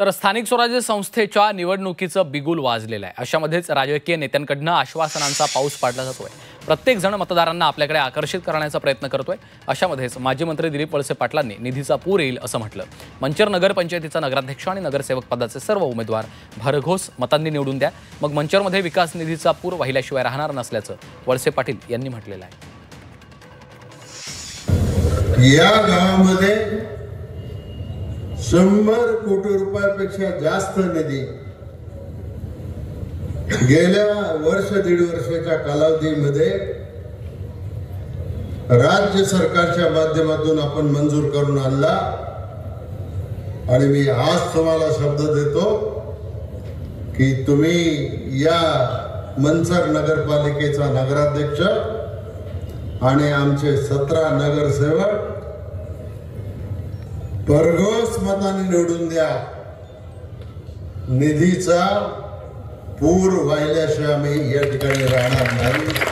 तर स्थानिक स्वराज्य संस्थेच्या निवडणुकीचं बिगुल वाजलेलं आहे। अशामध्येच राजकीय नेत्यांकडून आश्वासनांचा पाऊस पाडला जातोय। प्रत्येक जण मतदारांना आपल्याकडे आकर्षित करण्याचा प्रयत्न करतोय। अशामध्येच माजी मंत्री दिलीप वळसे पाटलांनी निधीचा पूर येईल असं म्हटलं। मंचर नगर पंचायतीचा नगराध्यक्ष आणि नगरसेवक पदाचे सर्व उमेदवार भरघोस मतांनी निवडून द्या, मग मंचरमध्ये विकास निधीचा पूर वाहिल्याशिवाय राहणार नसल्याचं वळसे पाटील यांनी म्हटलेलं आहे। या गावामध्ये 100 कोटी रुपयापेक्षा जास्त निधी गेल्या वर्ष दीड वर्षाच्या कालावधीमध्ये राज्य सरकारच्या माध्यमातून आपण मंजूर करून आणला। आणि मी आज तुम्हाला शब्द देतो की तुम्ही या मंचर नगरपालिकेचा नगराध्यक्ष आणि आमचे 17 नगरसेवक भरघोस मताने निवडून द्या। निधीचा पूर वाहिल्याशिवाय आम्ही या ठिकाणी राहणार नाही।